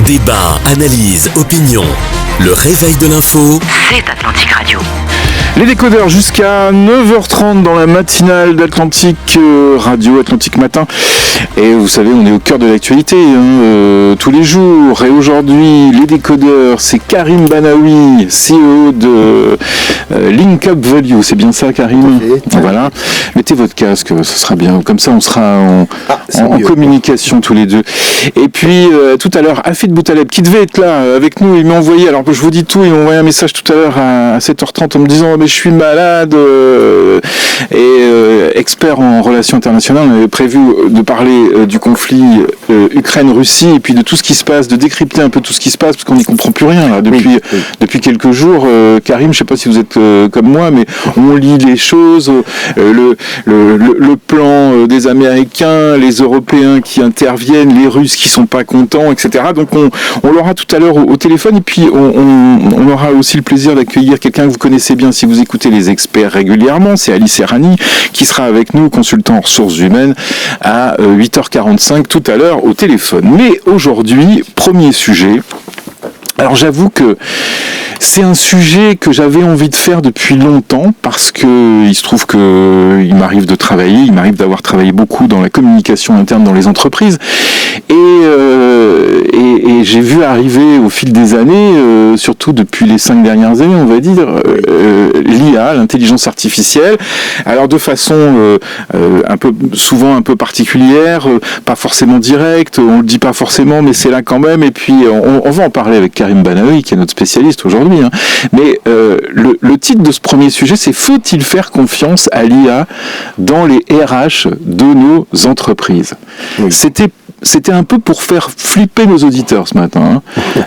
Débat, analyse, opinion. Le réveil de l'info, c'est Atlantic Radio. Les décodeurs jusqu'à 9h30 dans la matinale d'Atlantic Radio, Atlantic Matin. Et vous savez, on est au cœur de l'actualité tous les jours. Et aujourd'hui, les décodeurs, c'est Karim Banaoui, CEO de Link Up Value. C'est bien ça, Karim ? Voilà. Mettez votre casque, ce sera bien. Comme ça, on sera en communication tous les deux. Et puis, tout à l'heure, Hafid Boutaleb, qui devait être là avec nous, il m'a envoyé, alors je vous dis tout, il m'a envoyé un message tout à l'heure à 7h30 en me disant mais je suis malade expert en relations internationales. On avait prévu de parler du conflit Ukraine-Russie et puis de tout ce qui se passe, de décrypter un peu tout ce qui se passe parce qu'on n'y comprend plus rien là, depuis quelques jours. Karim, je ne sais pas si vous êtes comme moi, mais on lit les choses, le plan des Américains, les Européens qui interviennent, les Russes qui sont pas contents, etc. Donc on l'aura tout à l'heure au téléphone et puis on aura aussi le plaisir d'accueillir quelqu'un que vous connaissez bien si vous écoutez les experts régulièrement, c'est Ali Serrani qui sera avec nous, consultant en ressources humaines, à 8h45 tout à l'heure au téléphone. Mais aujourd'hui, premier sujet. Alors j'avoue que c'est un sujet que j'avais envie de faire depuis longtemps parce que il se trouve que il m'arrive d'avoir travaillé beaucoup dans la communication interne dans les entreprises et j'ai vu arriver au fil des années, surtout depuis les 5 dernières années, on va dire, l'IA, l'intelligence artificielle. Alors de façon souvent un peu particulière, pas forcément directe, on le dit pas forcément, mais c'est là quand même. Et puis on va en parler avec Karim Banaoui, qui est notre spécialiste aujourd'hui. Mais le titre de ce premier sujet, c'est « Faut-il faire confiance à l'IA dans les RH de nos entreprises ?» C'était un peu pour faire flipper nos auditeurs ce matin,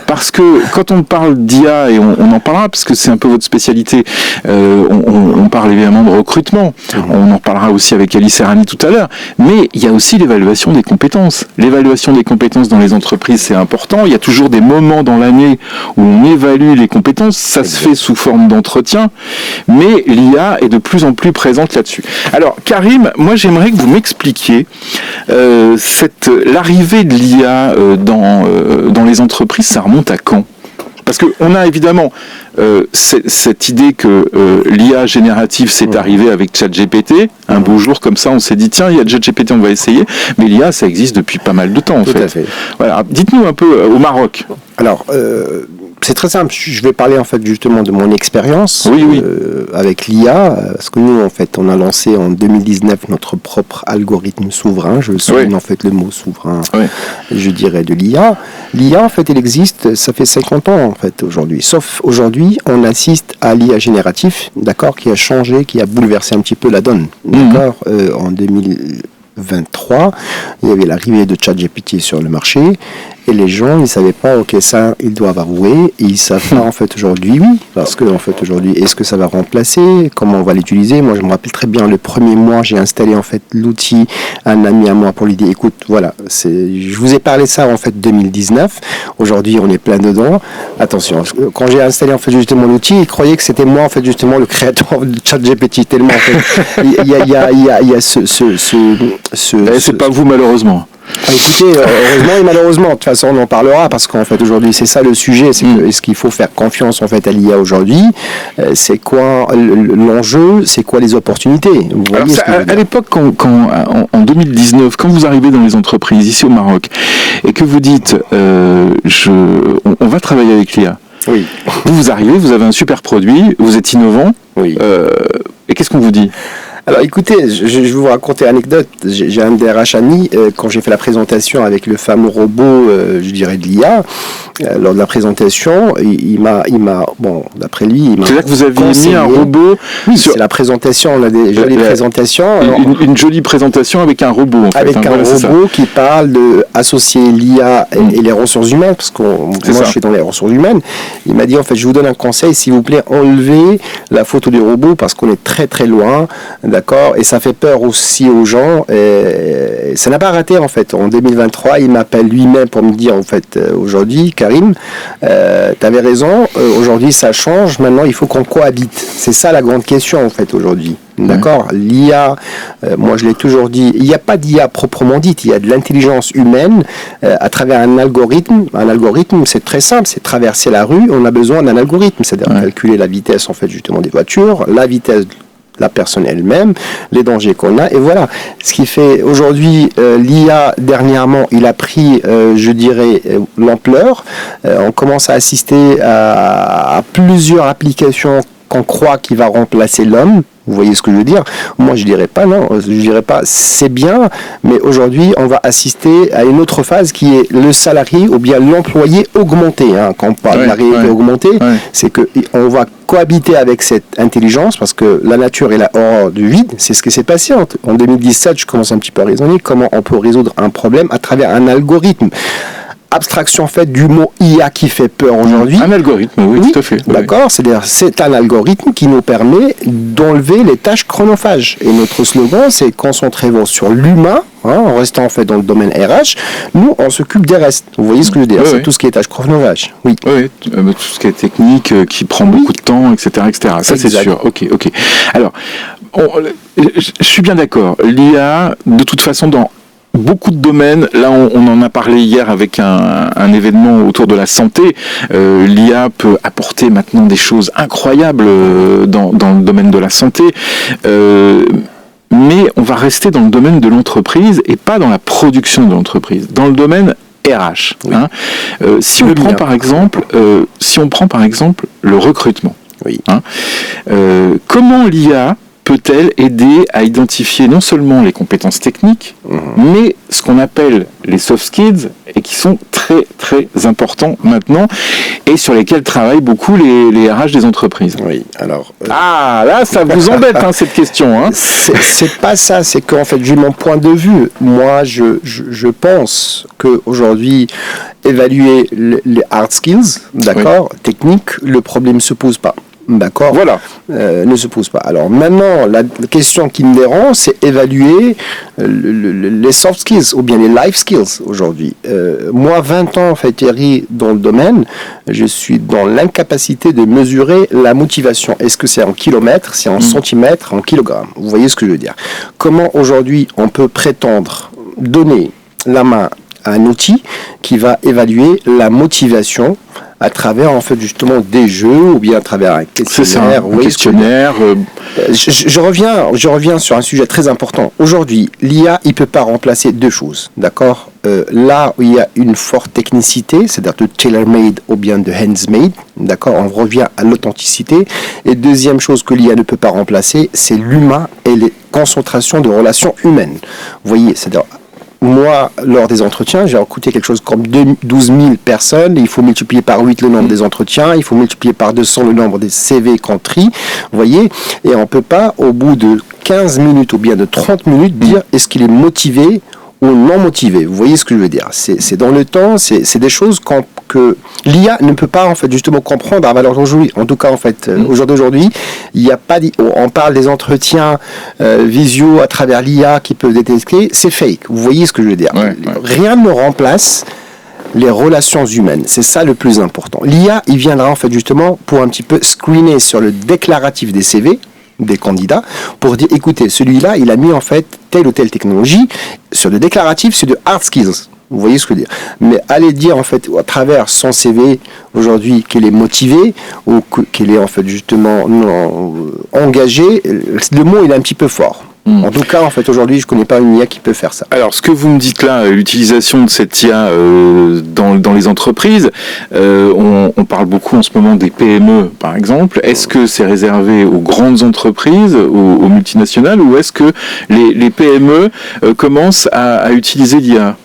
parce que quand on parle d'IA, et on en parlera parce que c'est un peu votre spécialité, on parle évidemment de recrutement, on en parlera aussi avec Ali Serrani tout à l'heure, mais il y a aussi l'évaluation des compétences. L'évaluation des compétences dans les entreprises, c'est important. Il y a toujours des moments dans l'année où on évalue les compétences, ça se fait sous forme d'entretien, mais l'IA est de plus en plus présente là-dessus. Alors Karim, moi j'aimerais que vous m'expliquiez l'arrivée de l'IA dans les entreprises, ça remonte à quand ? Parce qu'on a évidemment cette idée que l'IA générative s'est arrivée avec ChatGPT. Un beau jour comme ça, on s'est dit tiens, il y a ChatGPT, on va essayer. Mais l'IA, ça existe depuis pas mal de temps en fait. Tout à fait. Voilà. Dites-nous un peu au Maroc. Alors, c'est très simple. Je vais parler en fait justement de mon expérience avec l'IA, parce que nous en fait, on a lancé en 2019 notre propre algorithme souverain. Je souligne en fait le mot souverain. Je dirais de l'IA. L'IA en fait, elle existe. Ça fait 50 ans en fait aujourd'hui. Sauf aujourd'hui, on assiste à l'IA génératif, d'accord, qui a changé, qui a bouleversé un petit peu la donne, d'accord. En 2023, il y avait l'arrivée de ChatGPT sur le marché. Et les gens, ils ne savaient pas, ok, ça, ils doivent avouer. Et ils savent pas, en fait, aujourd'hui, oui. Parce que, en fait, aujourd'hui, est-ce que ça va remplacer ? Comment on va l'utiliser ? Moi, je me rappelle très bien, le premier mois, j'ai installé, en fait, l'outil à un ami à moi pour lui dire, écoute, voilà, je vous ai parlé de ça, en fait, 2019. Aujourd'hui, on est plein dedans. Attention, quand j'ai installé, en fait, justement l'outil, il croyait que c'était moi, en fait, justement, le créateur de ChatGPT. Tellement, en fait, il y a c'est pas vous, malheureusement. Écoutez, heureusement et malheureusement, de toute façon on en parlera parce qu'en fait aujourd'hui c'est ça le sujet, c'est que est-ce qu'il faut faire confiance en fait à l'IA aujourd'hui, c'est quoi l'enjeu, c'est quoi les opportunités. Alors ça, à l'époque en 2019, quand vous arrivez dans les entreprises ici au Maroc et que vous dites on va travailler avec l'IA, vous arrivez, vous avez un super produit, vous êtes innovant, et qu'est-ce qu'on vous dit ? Alors écoutez, je vais vous raconter une anecdote. J'ai un DRH ami, quand j'ai fait la présentation avec le fameux robot, je dirais de l'IA, lors de la présentation, il m'a d'après lui, il m'a C'est-à-dire que vous aviez mis un robot c'est la présentation, on a des jolies présentations. Alors, une jolie présentation avec un robot, en fait. Avec un robot qui parle d'associer l'IA et les ressources humaines, parce que moi je suis dans les ressources humaines. Il m'a dit, en fait, je vous donne un conseil, s'il vous plaît, enlevez la photo du robot, parce qu'on est très très loin, d'accord, et ça fait peur aussi aux gens, et ça n'a pas raté, en fait. En 2023, il m'appelle lui-même pour me dire, en fait, aujourd'hui, Karim, t'avais raison, aujourd'hui ça change, maintenant il faut qu'on cohabite. C'est ça la grande question, en fait, aujourd'hui. D'accord. L'IA, moi je l'ai toujours dit, il n'y a pas d'IA proprement dite, il y a de l'intelligence humaine à travers un algorithme. Un algorithme, c'est très simple, c'est traverser la rue, on a besoin d'un algorithme, c'est-à-dire calculer la vitesse en fait justement des voitures, la vitesse de la personne elle-même, les dangers qu'on a, et voilà. Ce qui fait aujourd'hui, l'IA dernièrement, il a pris, je dirais, l'ampleur. On commence à assister à plusieurs applications qu'on croit qu'il va remplacer l'homme. Vous voyez ce que je veux dire? Moi, je dirais pas, non. Je dirais pas, c'est bien, mais aujourd'hui, on va assister à une autre phase qui est le salarié ou bien l'employé augmenté. Quand on parle de la réalité augmentée, c'est qu'on va cohabiter avec cette intelligence parce que la nature est la horreur du vide. C'est ce qui s'est passé en 2017. Je commence un petit peu à raisonner comment on peut résoudre un problème à travers un algorithme. Abstraction faite du mot IA qui fait peur aujourd'hui. Un algorithme, oui, tout à fait. D'accord, c'est-à-dire c'est un algorithme qui nous permet d'enlever les tâches chronophages. Et notre slogan, c'est concentrez-vous sur l'humain, en restant en fait dans le domaine RH. Nous, on s'occupe des restes. Vous voyez ce que je veux dire? C'est tout ce qui est tâches chronophages. Oui. Tout ce qui est technique, qui prend beaucoup de temps, etc., etc. Ça, c'est sûr. Ok. Alors, je suis bien d'accord. L'IA, de toute façon, dans beaucoup de domaines, là on en a parlé hier avec un événement autour de la santé, l'IA peut apporter maintenant des choses incroyables dans le domaine de la santé, mais on va rester dans le domaine de l'entreprise et pas dans la production de l'entreprise, dans le domaine RH. Si on prend par exemple le recrutement, comment l'IA peut-elle aider à identifier non seulement les compétences techniques, mais ce qu'on appelle les soft skills, et qui sont très très importants maintenant, et sur lesquels travaillent beaucoup les RH des entreprises. Oui, alors... là, ça vous embête, cette question. C'est pas ça, c'est qu'en fait, vu mon point de vue, moi, je pense qu'aujourd'hui, évaluer les hard skills, techniques, le problème ne se pose pas. D'accord. Voilà. Ne se pose pas. Alors maintenant, la question qui me dérange, c'est évaluer les soft skills ou bien les life skills aujourd'hui. Moi, 20 ans, en fait, Thierry, dans le domaine, je suis dans l'incapacité de mesurer la motivation. Est-ce que c'est en kilomètres, c'est en centimètres, en kilogrammes? Vous voyez ce que je veux dire? Comment aujourd'hui on peut prétendre donner la main à un outil qui va évaluer la motivation à travers en fait justement des jeux ou bien à travers un questionnaire. C'est ça, un questionnaire. Je reviens sur un sujet très important. Aujourd'hui, l'IA, il peut pas remplacer deux choses, d'accord? Là où il y a une forte technicité, c'est-à-dire de tailor-made ou bien de hands-made, d'accord? On revient à l'authenticité. Et deuxième chose que l'IA ne peut pas remplacer, c'est l'humain et les concentrations de relations humaines. Vous voyez, c'est-à-dire moi, lors des entretiens, j'ai recruté quelque chose comme 12 000 personnes. Il faut multiplier par 8 le nombre des entretiens. Il faut multiplier par 200 le nombre des CV qu'on trie. Vous voyez? Et on ne peut pas, au bout de 15 minutes ou bien de 30 minutes, dire est-ce qu'il est motivé ou non motivé. Vous voyez ce que je veux dire? C'est dans le temps, c'est des choses que l'IA ne peut pas en fait justement comprendre à valeur d'aujourd'hui. En tout cas, en fait, au jour d'aujourd'hui, il n'y a pas. On parle des entretiens visio à travers l'IA qui peuvent détecter. C'est fake. Vous voyez ce que je veux dire? Rien ne remplace les relations humaines. C'est ça le plus important. L'IA, il viendra en fait justement pour un petit peu screener sur le déclaratif des CV des candidats pour dire écoutez, celui-là il a mis en fait telle ou telle technologie sur le déclaratif, c'est de hard skills. Vous voyez ce que je veux dire? Mais aller dire en fait à travers son CV aujourd'hui qu'il est motivé ou qu'il est en fait justement engagé, le mot il est un petit peu fort. En tout cas, en fait, aujourd'hui, je ne connais pas une IA qui peut faire ça. Alors, ce que vous me dites là, l'utilisation de cette IA dans les entreprises, on parle beaucoup en ce moment des PME, par exemple. Est-ce que c'est réservé aux grandes entreprises, aux multinationales, ou est-ce que les PME commencent à utiliser l'IA?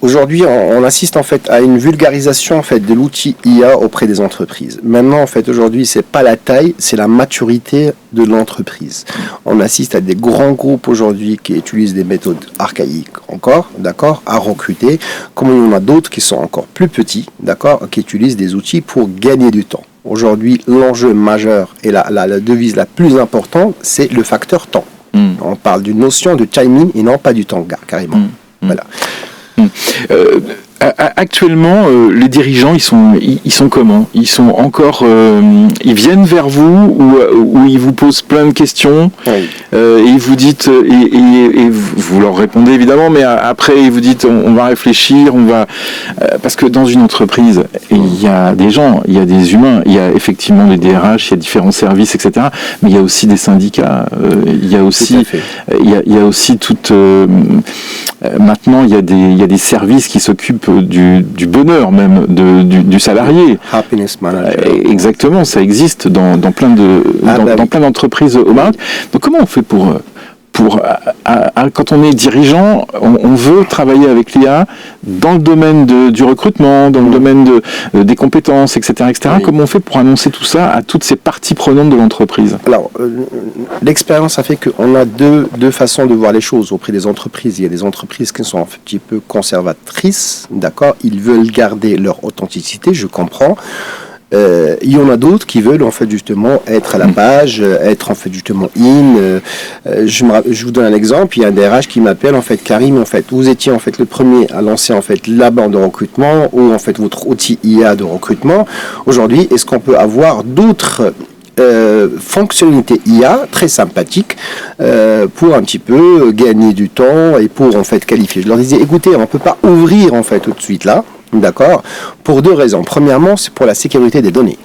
Aujourd'hui, on assiste en fait à une vulgarisation en fait de l'outil IA auprès des entreprises. Maintenant, en fait, aujourd'hui, c'est pas la taille, c'est la maturité de l'entreprise. On assiste à des grands groupes aujourd'hui qui utilisent des méthodes archaïques encore, d'accord, à recruter, comme il y en a d'autres qui sont encore plus petits, d'accord, qui utilisent des outils pour gagner du temps. Aujourd'hui, l'enjeu majeur et la devise la plus importante, c'est le facteur temps. On parle d'une notion de timing et non pas du temps, carrément. Voilà. Actuellement, les dirigeants, ils sont comment? Ils sont encore, ils viennent vers vous ou ils vous posent plein de questions et ils vous dites et vous leur répondez évidemment, mais après ils vous dites on va réfléchir, parce que dans une entreprise, il y a des gens, il y a des humains, il y a effectivement des DRH, il y a différents services, etc. Mais il y a aussi des syndicats, il y a aussi toute maintenant il y a des services qui s'occupent du bonheur même du salarié. Happiness Manager. Exactement, ça existe dans plein d'entreprises au Maroc. Donc comment on fait pour quand on est dirigeant, on veut travailler avec l'IA dans le domaine du recrutement, dans le domaine des compétences, etc. Oui. Comment on fait pour annoncer tout ça à toutes ces parties prenantes de l'entreprise? Alors, l'expérience a fait qu'on a deux façons de voir les choses auprès des entreprises. Il y a des entreprises qui sont un petit peu conservatrices, d'accord? Ils veulent garder leur authenticité, je comprends. Il y en a d'autres qui veulent en fait justement être à la page, être en fait justement je vous donne un exemple. Il y a un DRH qui m'appelle en fait, Karim, en fait vous étiez en fait le premier à lancer en fait la bande de recrutement ou en fait votre outil IA de recrutement. Aujourd'hui, est-ce qu'on peut avoir d'autres fonctionnalités IA très sympathiques pour un petit peu gagner du temps et pour en fait qualifier? Je leur disais, écoutez, on ne peut pas ouvrir en fait tout de suite là. D'accord. Pour deux raisons. Premièrement, c'est pour la sécurité des données.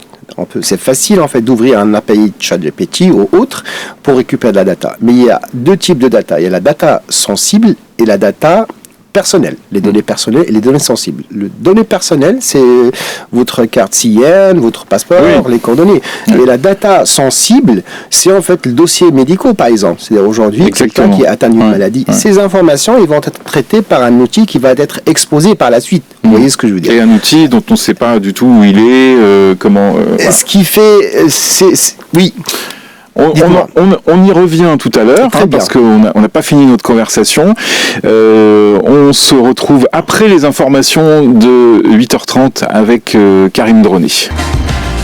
C'est facile en fait d'ouvrir un API ChatGPT ou autre pour récupérer de la data. Mais il y a deux types de data. Il y a la data sensible et la data personnelle. Les données personnelles et les données sensibles. Les données personnelles, c'est votre carte CIN, votre passeport, les coordonnées. Mais la data sensible, c'est en fait le dossier médical, par exemple. C'est-à-dire aujourd'hui, quelqu'un qui est atteint d'une maladie. Ces informations, ils vont être traitées par un outil qui va être exposé par la suite. Vous voyez ce que je veux dire? Et un outil dont on ne sait pas du tout où il est, comment... Ce qui fait... Oui. On y revient tout à l'heure, parce qu'on n'a pas fini notre conversation. On se retrouve après les informations de 8h30 avec Karim Droné.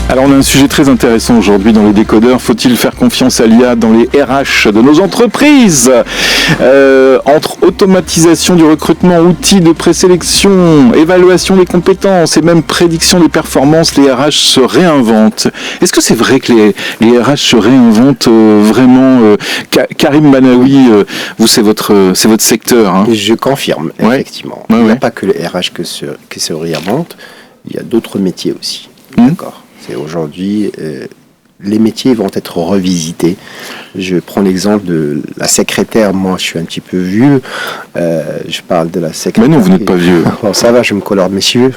Alors on a un sujet très intéressant aujourd'hui dans les décodeurs. Faut-il faire confiance à l'IA dans les RH de nos entreprises? Entre automatisation du recrutement, outils de présélection, évaluation des compétences et même prédiction des performances, les RH se réinventent. Est-ce que c'est vrai que les RH se réinventent vraiment? Karim Banaoui, vous c'est votre secteur. Hein. Je confirme, effectivement. Il n'y a pas que les RH qui se réinventent, il y a d'autres métiers aussi. D'accord. C'est aujourd'hui, les métiers vont être revisités. Je prends l'exemple de la secrétaire. Moi, je suis un petit peu vieux. Je parle de la secrétaire. Mais non, vous n'êtes pas vieux. Bon, ça va, je me colore, messieurs.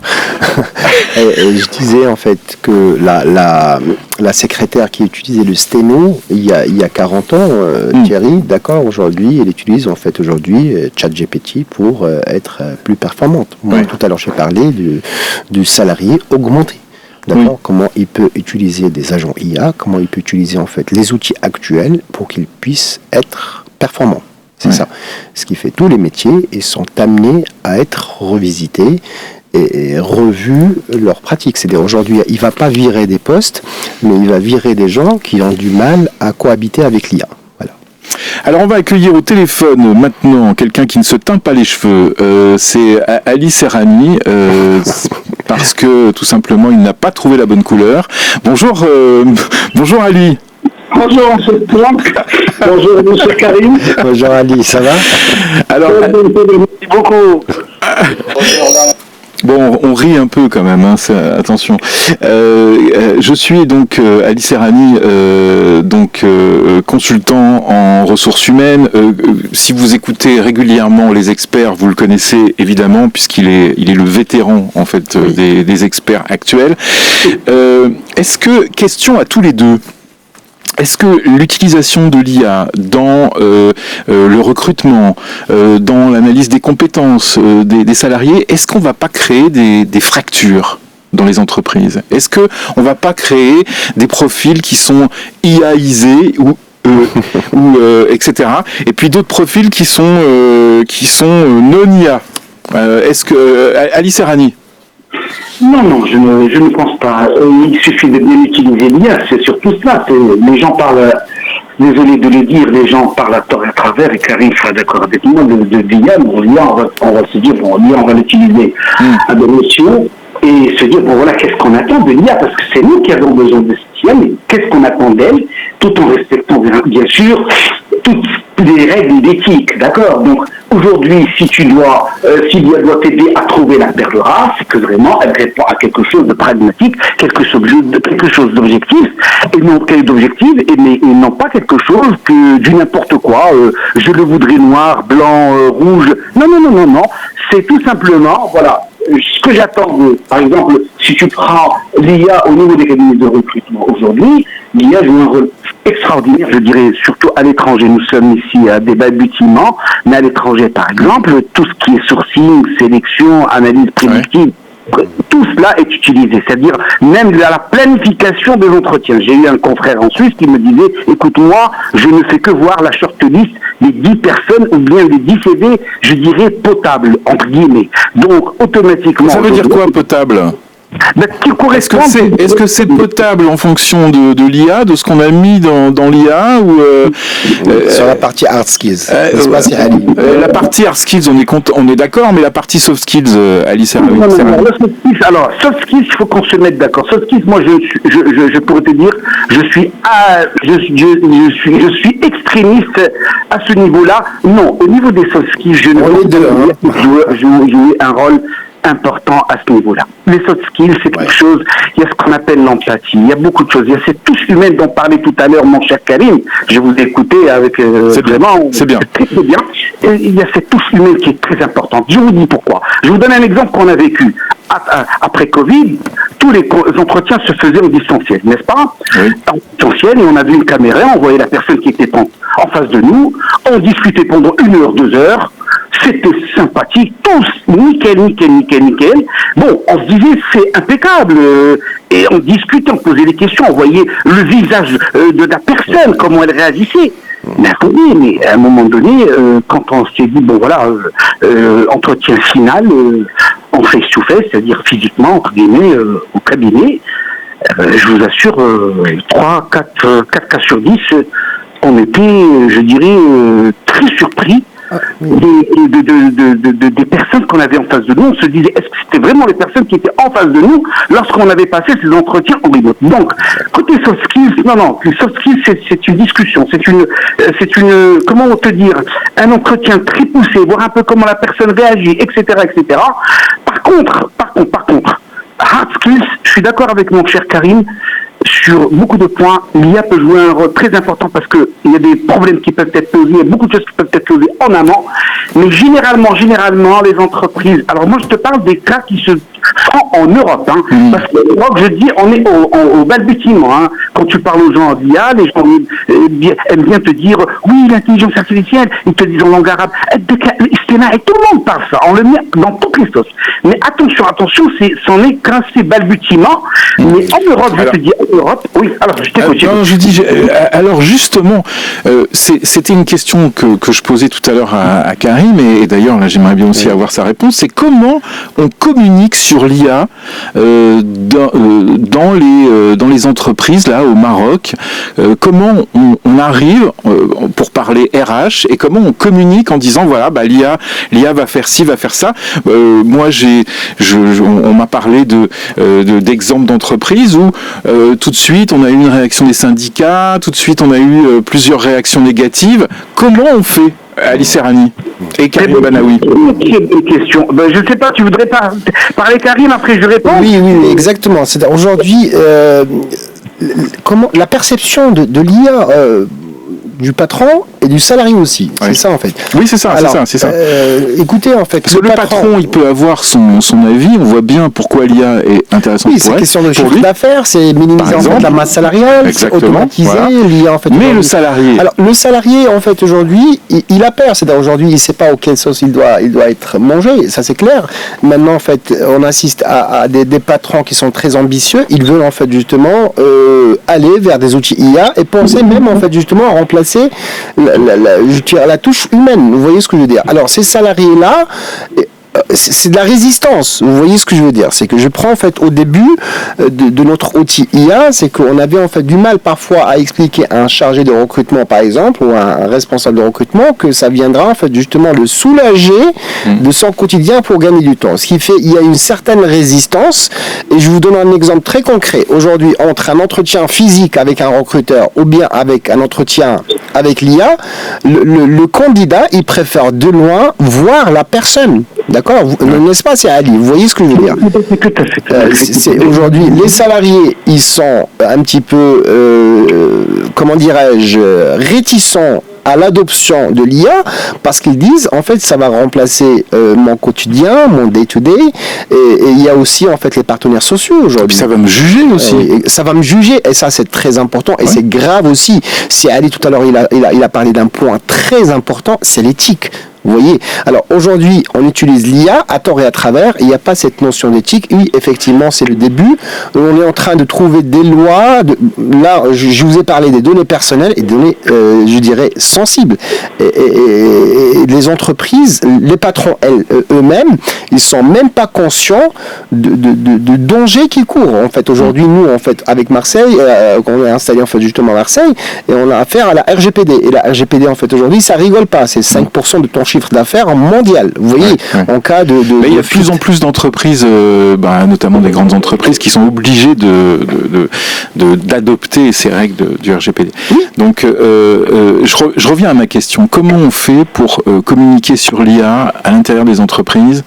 et je disais en fait que la secrétaire qui utilisait le sténo il y a 40 ans, Thierry, d'accord, aujourd'hui, elle utilise en fait aujourd'hui ChatGPT pour être plus performante. Moi, tout à l'heure, j'ai parlé du salarié augmenté. D'accord. Comment il peut utiliser des agents IA, comment il peut utiliser en fait les outils actuels pour qu'ils puissent être performants. C'est ça. Ce qui fait tous les métiers et sont amenés à être revisités et revus leurs pratiques. C'est-à-dire aujourd'hui, il ne va pas virer des postes, mais il va virer des gens qui ont du mal à cohabiter avec l'IA. Alors on va accueillir au téléphone maintenant quelqu'un qui ne se teint pas les cheveux, c'est Ali Serrani, parce que tout simplement il n'a pas trouvé la bonne couleur. Bonjour Ali. Bonjour M. Plante, bonjour M. Karim. Bonjour Ali, ça va? Alors, merci beaucoup. Bon, on rit un peu quand même, hein, attention. Je suis donc Ali Serrani, consultant en ressources humaines. Si vous écoutez régulièrement les experts, vous le connaissez évidemment, puisqu'il est le vétéran en fait des experts actuels. Question à tous les deux. Est-ce que l'utilisation de l'IA dans le recrutement, dans l'analyse des compétences des salariés, est-ce qu'on ne va pas créer des fractures dans les entreprises? Est-ce qu'on ne va pas créer des profils qui sont IAisés ou etc. Et puis d'autres profils qui sont non IA? Est-ce que Ali Serrani? Non, je ne pense pas. Il suffit de bien utiliser l'IA, c'est surtout cela. Les gens parlent désolé de le dire, les gens parlent à tort et à travers, et Karim sera d'accord avec moi, de l'IA, on va se dire, bon, l'IA, on va l'utiliser à des notions, et se dire, bon voilà, qu'est-ce qu'on attend de l'IA, parce que c'est nous qui avons besoin de cette IA, mais qu'est-ce qu'on attend d'elle, tout en respectant bien sûr toutes les règles d'éthique, d'accord? Donc aujourd'hui, si l'IA doit t'aider à trouver la perle rare, c'est que vraiment elle répond à quelque chose de pragmatique, quelque chose d'objectif, et non pas quelque chose du n'importe quoi. Je le voudrais noir, blanc, rouge. Non. C'est tout simplement, voilà. Ce que j'attends, par exemple, si tu prends l'IA au niveau des cabinets de recrutement aujourd'hui, l'IA joue un rôle extraordinaire, je dirais, surtout à l'étranger. Nous sommes ici à des balbutiements, mais à l'étranger, par exemple, tout ce qui est sourcing, sélection, analyse prédictive, tout cela est utilisé, c'est-à-dire même à la planification des entretiens. J'ai eu un confrère en Suisse qui me disait, écoute-moi, je ne fais que voir la shortlist des 10 personnes ou bien des 10 CV, je dirais potables, entre guillemets. Donc, automatiquement... Ça veut dire quoi, potable ? Est-ce que c'est potable en fonction de l'IA, de ce qu'on a mis dans l'IA ou sur la partie hard skills. La partie hard skills, on est d'accord, mais la partie soft skills, Alice. Alors, soft skills, il faut qu'on se mette d'accord. Soft skills, moi, je pourrais te dire, je suis extrémiste à ce niveau-là. Non, au niveau des soft skills, je ne peux jouer un rôle important à ce niveau-là. Les soft skills, c'est quelque chose, il y a ce qu'on appelle l'empathie, il y a beaucoup de choses, il y a cette touche humaine dont parlait tout à l'heure mon cher Karim, je vous ai écouté avec c'est bien. Très bien, et il y a cette touche humaine qui est très importante. Je vous dis pourquoi. Je vous donne un exemple qu'on a vécu. Après Covid, tous les entretiens se faisaient en distanciel, n'est-ce pas? Oui. En distanciel, et on avait une caméra, on voyait la personne qui était en face de nous, on discutait pendant 1 heure, 2 heures, c'était sympathique, tous, nickel. Bon, on se disait, c'est impeccable. Et on discutait, on posait des questions, on voyait le visage de la personne, comment elle réagissait. Mais à un moment donné, quand on s'est dit, bon voilà, entretien final, en face-to-face, c'est-à-dire physiquement, entre guillemets, au cabinet, je vous assure, 4 cas sur 10, on était, je dirais, très surpris des personnes qu'on avait en face de nous. On se disait, est-ce que c'était vraiment les personnes qui étaient en face de nous lorsqu'on avait passé ces entretiens en remote? Donc, côté soft skills, les soft skills, c'est une discussion, c'est une, comment te dire, un entretien très poussé, voir un peu comment la personne réagit, etc. Par contre, hard skills, je suis d'accord avec mon cher Karim, sur beaucoup de points, l'IA peut jouer un rôle très important parce qu'il y a des problèmes qui peuvent être posés, il y a beaucoup de choses qui peuvent être posées en amont, mais généralement, les entreprises, alors moi je te parle des cas qui se font en Europe, parce que l'Europe, je dis, on est au balbutiement, quand tu parles aux gens d'IA, les gens aiment bien te dire, oui, l'intelligence artificielle, ils te disent en langue arabe, et tout le monde parle ça, on le met dans toutes les sauces. Mais attention, c'en est qu'un ces balbutiements, mais en Europe, je te dis, Europe, oui, alors je t'écoute. Alors justement, c'était une question que je posais tout à l'heure à Karim, et d'ailleurs là j'aimerais bien aussi avoir sa réponse, c'est comment on communique sur l'IA dans les entreprises là au Maroc, comment on arrive pour parler RH et comment on communique en disant voilà l'IA va faire ci, va faire ça. Moi on m'a parlé d'exemples d'entreprises où tout de suite on a eu une réaction des syndicats, tout de suite on a eu plusieurs réactions négatives. Comment on fait, Ali Serrani et Karim Banaoui? Question. Je ne sais pas, tu voudrais parler Karim, après je réponds? Oui, exactement. C'est aujourd'hui comment la perception de l'IA du patron et du salarié aussi. Ouais. C'est ça en fait. Oui, c'est ça. Alors, c'est ça. Écoutez en fait. Parce que le patron, il peut avoir son avis. On voit bien pourquoi l'IA est intéressante. Oui, c'est question de chiffre d'affaires, c'est minimiser en fait la masse salariale, c'est automatiser l'IA en fait. Mais le salarié. Alors le salarié en fait aujourd'hui, il a peur. C'est-à-dire aujourd'hui, il ne sait pas auquel sauce il doit être mangé. Ça c'est clair. Maintenant en fait, on assiste à des patrons qui sont très ambitieux. Ils veulent en fait justement aller vers des outils IA et penser même en fait justement à remplacer la touche humaine. Vous voyez ce que je veux dire? Alors ces salariés-là, c'est de la résistance. Vous voyez ce que je veux dire? C'est que je prends en fait au début de notre outil IA, c'est qu'on avait en fait du mal parfois à expliquer à un chargé de recrutement par exemple ou à un responsable de recrutement que ça viendra en fait justement le soulager de son quotidien pour gagner du temps. Ce qui fait il y a une certaine résistance et je vous donne un exemple très concret. Aujourd'hui, entre un entretien physique avec un recruteur ou bien avec un entretien avec l'IA, le candidat il préfère de loin voir la personne. D'accord, n'est-ce pas, c'est Ali, vous voyez ce que je veux dire? Aujourd'hui, les salariés, ils sont un petit peu, comment dirais-je, réticents à l'adoption de l'IA parce qu'ils disent en fait ça va remplacer mon quotidien, mon day-to-day et il y a aussi en fait les partenaires sociaux aujourd'hui. Ça va me juger aussi. Ça va me juger et ça c'est très important et c'est grave aussi. Si Ali tout à l'heure il a parlé d'un point très important, c'est l'éthique. Vous voyez? Alors aujourd'hui, on utilise l'IA à tort et à travers. Il n'y a pas cette notion d'éthique. Oui, effectivement, c'est le début. On est en train de trouver des lois. Là, je vous ai parlé des données personnelles et des données, je dirais, sensibles. Et les entreprises, les patrons eux-mêmes, ils sont même pas conscients de dangers qui courent. En fait, aujourd'hui, nous, en fait, avec Marseille, on est installé en fait justement à Marseille, et on a affaire à la RGPD. Et la RGPD, en fait, aujourd'hui, ça rigole pas. C'est 5% de ton chiffre d'affaires mondial. Vous voyez, en cas de mais il y a de plus en plus d'entreprises, notamment des grandes entreprises, qui sont obligées d'adopter ces règles du RGPD. Oui. Donc, je reviens à ma question. Comment on fait pour communiquer sur l'IA à l'intérieur des entreprises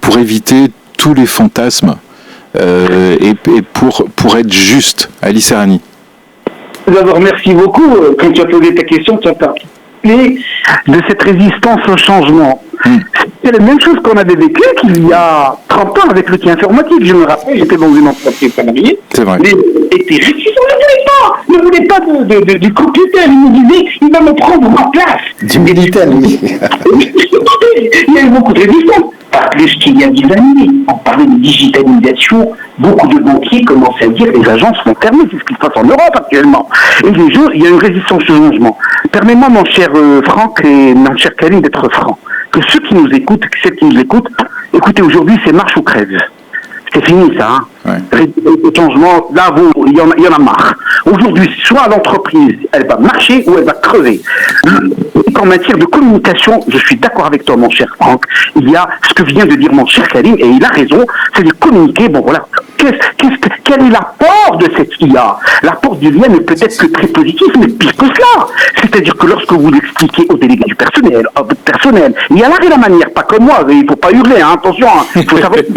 pour éviter tous les fantasmes et pour être juste? Ali Serrani. D'abord, merci beaucoup. Quand tu as posé ta question, tu as parlé de cette résistance au changement. C'est la même chose qu'on avait vécu qu'il y a 30 ans avec l'outil informatique. Je me rappelle, j'étais dans une entreprise salariée. C'est vrai. Mais était réticent, ne voulait pas du computer. Il me disait, il va me prendre ma place. Du militaire, oui. Il y a eu beaucoup de résistance. Pas plus qu'il y a 10 années. On parlait de digitalisation. Beaucoup de banquiers commençaient à dire les agences sont fermées. C'est ce qui se passe en Europe actuellement. Et les gens, il y a une résistance au changement. Permets-moi, mon cher Franck et mon cher Karim, d'être franc. Que ceux qui nous écoutent, celles qui nous écoutent, écoutez, aujourd'hui, c'est marche ou crève. C'est fini, ça. Hein. Ouais. Le changement, là, il y en a marre. Aujourd'hui, soit l'entreprise, elle va marcher ou elle va crever. En matière de communication, je suis d'accord avec toi, mon cher Franck. Il y a ce que vient de dire mon cher Karim, et il a raison, c'est de communiquer. Bon, voilà. Quel est l'apport de cette IA? L'apport du lien ne peut être que très positif, mais pire que cela. C'est-à-dire que lorsque vous l'expliquez aux délégués du personnel, à votre personnel, il y a l'art et la manière, pas comme moi, il ne faut pas hurler, hein, attention, hein. Il faut savoir avec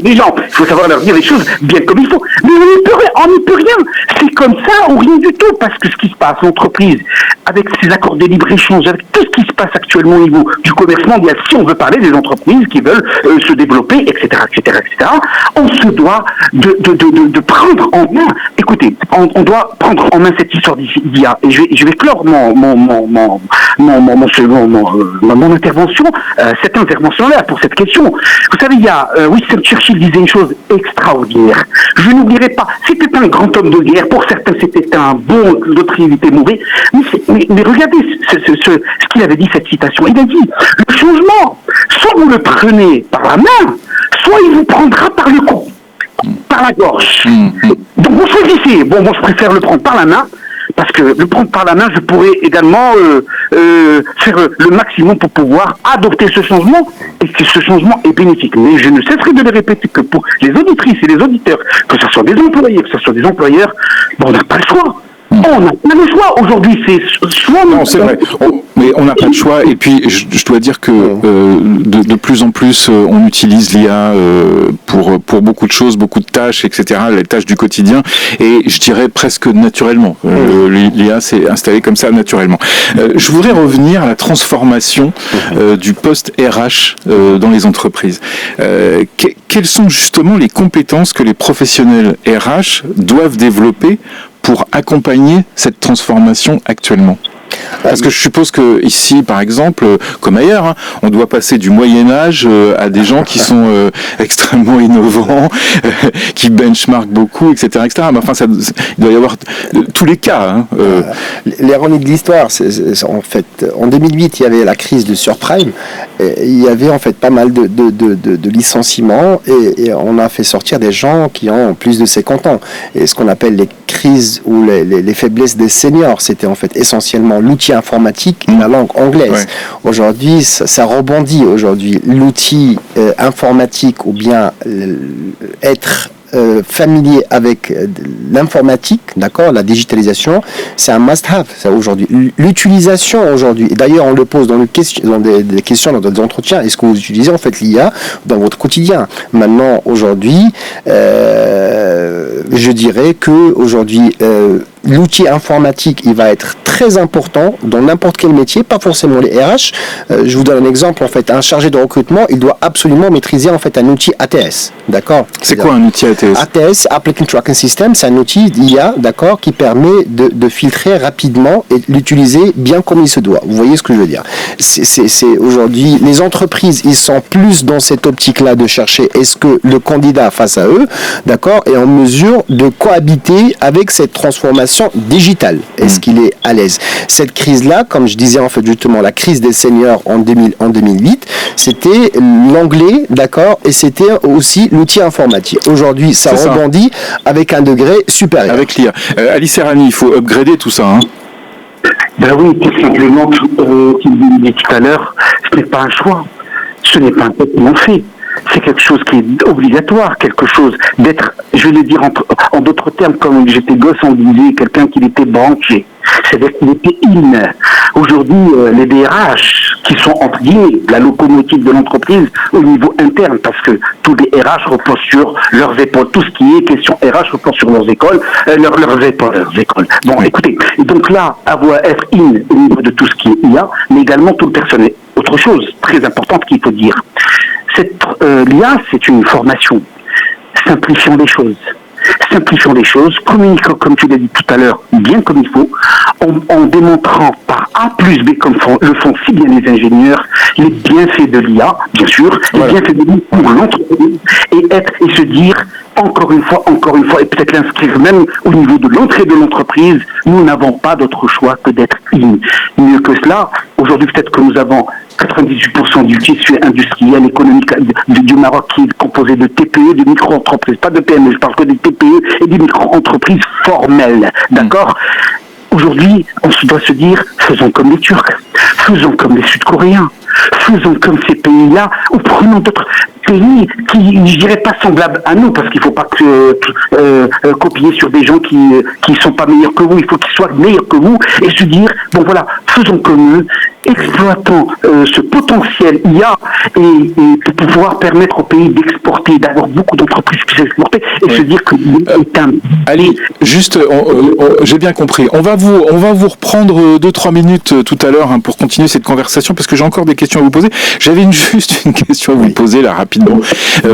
les gens, il faut savoir leur dire les choses bien comme il faut. Mais on n'y peut rien. C'est comme ça ou rien du tout, parce que ce qui se passe, l'entreprise, avec ses accords de libre-échange, avec tout ce qui se passe actuellement au niveau du commerce mondial, si on veut parler des entreprises qui veulent se développer, etc., on se doit de prendre en main. Écoutez, on doit prendre en main cette histoire d'IA. Et je vais clore mon intervention, cette intervention-là pour cette question. Vous savez, il y a Winston Churchill disait une chose extraordinaire. Je n'oublierai pas. C'était un grand homme de guerre. Pour certains, c'était un bon, d'autres, il était mauvais. Mais regardez ce qu'il avait dit, cette citation. Il a dit, le changement, soit vous le prenez par la main, soit il vous prendra par le cou, par la gorge. Donc vous choisissez. Bon, moi je préfère le prendre par la main, parce que le prendre par la main, je pourrais également faire le maximum pour pouvoir adopter ce changement, et que ce changement est bénéfique. Mais je ne cesserai de le répéter que pour les auditrices et les auditeurs, que ce soit des employés, que ce soit des employeurs, on n'a pas le choix. On n'a pas le choix. Aujourd'hui, c'est soit... Non, c'est vrai. Mais on n'a pas de choix. Et puis, je dois dire que de plus en plus, on utilise l'IA pour beaucoup de choses, beaucoup de tâches, etc., les tâches du quotidien. Et je dirais presque naturellement. L'IA s'est installée comme ça naturellement. Je voudrais revenir à la transformation du poste RH dans les entreprises. Quelles sont justement les compétences que les professionnels RH doivent développer pour accompagner cette transformation actuellement? Parce que je suppose que ici, par exemple, comme ailleurs, hein, on doit passer du Moyen-Âge à des gens qui sont extrêmement innovants, qui benchmarkent beaucoup, etc., etc. Mais enfin, il doit y avoir tous les cas. Hein, L'ironie de l'histoire, c'est en fait, en 2008, il y avait la crise de subprime. Il y avait en fait pas mal de licenciements et on a fait sortir des gens qui ont plus de 50 ans. Et ce qu'on appelle les crises ou les faiblesses des seniors, c'était en fait essentiellement l'outil informatique et la langue anglaise. Ouais. Aujourd'hui, ça rebondit. Aujourd'hui, l'outil informatique ou bien être familier avec l'informatique, d'accord, la digitalisation, c'est un must-have, ça, aujourd'hui. L'utilisation aujourd'hui, et d'ailleurs on le pose dans des questions, dans des entretiens, est-ce que vous utilisez en fait l'IA dans votre quotidien? Maintenant, aujourd'hui, je dirais que aujourd'hui, l'outil informatique, il va être très important dans n'importe quel métier, pas forcément les RH. Je vous donne un exemple, en fait, un chargé de recrutement, il doit absolument maîtriser en fait un outil ATS, d'accord? C'est quoi un outil ATS? ATS, Applicant Tracking System, c'est un outil d'IA, d'accord, qui permet de filtrer rapidement et l'utiliser bien comme il se doit. Vous voyez ce que je veux dire? C'est aujourd'hui, les entreprises, ils sont plus dans cette optique-là de chercher est-ce que le candidat face à eux, d'accord, est en mesure de cohabiter avec cette transformation digitale. Est-ce qu'il est à l'aise? Cette crise-là, comme je disais en fait justement, la crise des seniors en 2008, c'était l'anglais, d'accord, et c'était aussi l'outil informatique. Aujourd'hui, ça rebondit avec un degré supérieur. Avec l'IA. Ali Serrani, il faut upgrader tout ça, hein? Ben oui, tout simplement, comme je disais tout à l'heure, ce n'est pas un choix. Ce n'est pas un fait qu'on fait. C'est quelque chose qui est obligatoire, quelque chose d'être, je vais le dire en d'autres termes, comme j'étais gosse, on disait quelqu'un qui était branché. C'est-à-dire qu'il était in. Aujourd'hui, les DRH, qui sont entre guillemets la locomotive de l'entreprise au niveau interne, parce que tous les RH reposent sur leurs épaules. Tout ce qui est question RH repose sur leurs épaules. Bon, écoutez, et donc là, être in au niveau de tout ce qui est IA, mais également tout le personnel. Autre chose très importante qu'il faut dire, l'IA, c'est une formation. Simplifions les choses, communiquons, comme tu l'as dit tout à l'heure, bien comme il faut, en démontrant par A plus B, comme le font si bien les ingénieurs, les bienfaits de l'IA, bien sûr, les bienfaits de l'IA pour l'entreprise, et se dire, encore une fois, et peut-être l'inscrire même au niveau de l'entrée de l'entreprise, nous n'avons pas d'autre choix que d'être in. Mieux que cela, aujourd'hui peut-être que nous avons 98% du tissu industriel économique du Maroc qui est composé de TPE, de micro-entreprises, pas de PME, je parle que des TPE et des micro-entreprises formelles, d'accord? Aujourd'hui, on doit se dire, faisons comme les Turcs, faisons comme les Sud-Coréens, faisons comme ces pays-là, ou prenons d'autres pays qui, je dirais pas semblables à nous, parce qu'il faut pas copier sur des gens qui sont pas meilleurs que vous, il faut qu'ils soient meilleurs que vous, et se dire, bon voilà, faisons comme eux, exploitons ce potentiel IA et pour pouvoir permettre au pays d'exporter, d'avoir beaucoup d'entreprises qui puissent exporter et se dire que Ali, juste, j'ai bien compris. On va vous reprendre 2-3 minutes tout à l'heure pour continuer cette conversation parce que j'ai encore des questions à vous poser. J'avais juste une question à vous poser là rapidement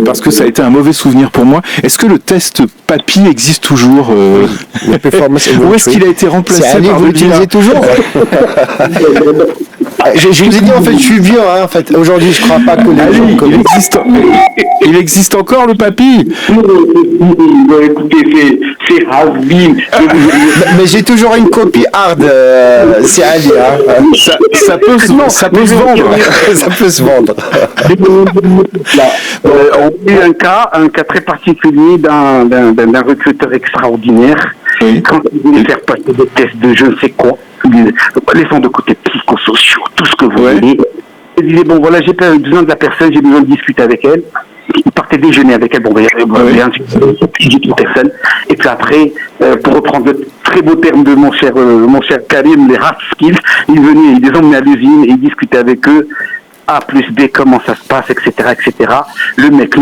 parce que ça a été un mauvais souvenir pour moi. Est-ce que le test papy existe toujours ou est-ce qu'il a été remplacé par vous l'utilisez toujours? Je vous ai dit en fait, je suis vieux en fait. Aujourd'hui, je crois pas que les gens il existe encore le papy. Écoutez, c'est has-been. Mais j'ai toujours une copie hard. C'est Ali. Ça peut se vendre. Ça peut se vendre. On a eu un cas très particulier d'un recruteur extraordinaire. Oui. Quand il voulait faire passer des tests de je ne sais quoi, laissons de côté psychosociaux, tout ce que vous voulez. Il disait, bon voilà, j'ai pas besoin de la personne, j'ai besoin de discuter avec elle. Il partait déjeuner avec elle, il y a une personne. Et puis après, pour reprendre le très beau terme de mon cher Karim, les hard skills, il venait, il les emmenait à l'usine et il discutait avec eux. A plus B, comment ça se passe, etc., etc. Le mec,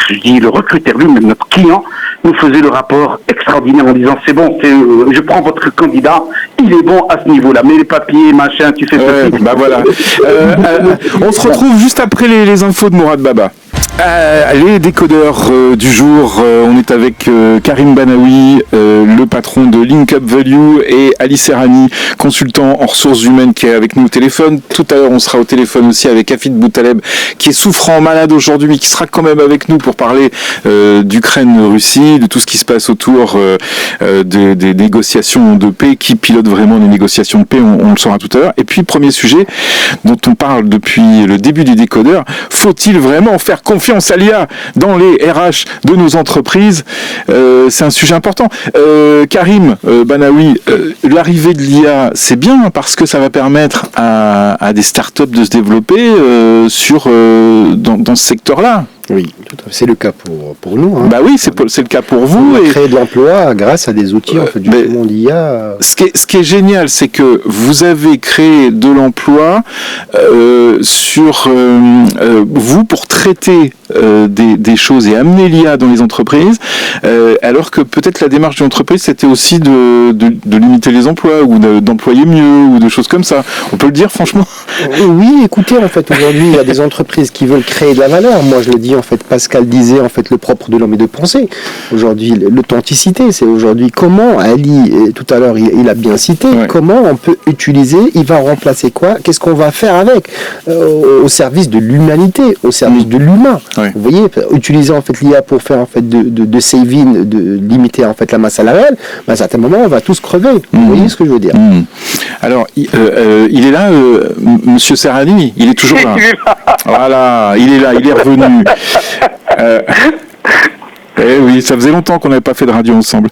je dis le recruteur lui-même, notre client, nous faisait le rapport extraordinaire en disant c'est bon, je prends votre candidat, il est bon à ce niveau-là, mais les papiers, machin, tu fais bah voilà. On se retrouve juste après les infos de Mourad Baba. Les décodeurs du jour, on est avec Karim Banaoui, le patron de Link Up Value, et Ali Serrani, consultant en ressources humaines, qui est avec nous au téléphone. Tout à l'heure, on sera au téléphone aussi avec Hafid Boutaleb, qui est souffrant, malade aujourd'hui, mais qui sera quand même avec nous pour parler d'Ukraine-Russie, de tout ce qui se passe autour des négociations de paix, qui pilote vraiment les négociations de paix, on le saura tout à l'heure. Et puis, premier sujet dont on parle depuis le début des décodeurs, faut-il vraiment faire confiance à l'IA dans les RH de nos entreprises? C'est un sujet important. Karim Banaoui, l'arrivée de l'IA, c'est bien parce que ça va permettre à des startups de se développer dans ce secteur-là. Oui, c'est le cas pour nous. Hein. Bah oui, c'est le cas pour vous. On a créé de l'emploi grâce à des outils justement d'IA. Ce qui est génial, c'est que vous avez créé de l'emploi vous pour traiter des choses et amener l'IA dans les entreprises, alors que peut-être la démarche de l'entreprise, c'était aussi de limiter les emplois ou d'employer mieux ou de choses comme ça. On peut le dire franchement. Oui, écoutez, en fait, aujourd'hui, il y a des entreprises qui veulent créer de la valeur. Moi, je le dis, en fait, Pascal disait, en fait, le propre de l'homme est de penser. Aujourd'hui, l'authenticité, c'est aujourd'hui comment, Ali, tout à l'heure, il a bien cité, comment on peut utiliser, il va remplacer quoi, qu'est-ce qu'on va faire avec, au service de l'humanité, au service de l'humain. Ouais. Vous voyez, utiliser, en fait, l'IA pour faire, en fait, de saving, de limiter, en fait, la masse salariale, à un certain moment, on va tous crever. Vous voyez ce que je veux dire? Alors, il est là, Monsieur Serrani, il est toujours là. Voilà, il est là, il est revenu. Oui, ça faisait longtemps qu'on n'avait pas fait de radio ensemble.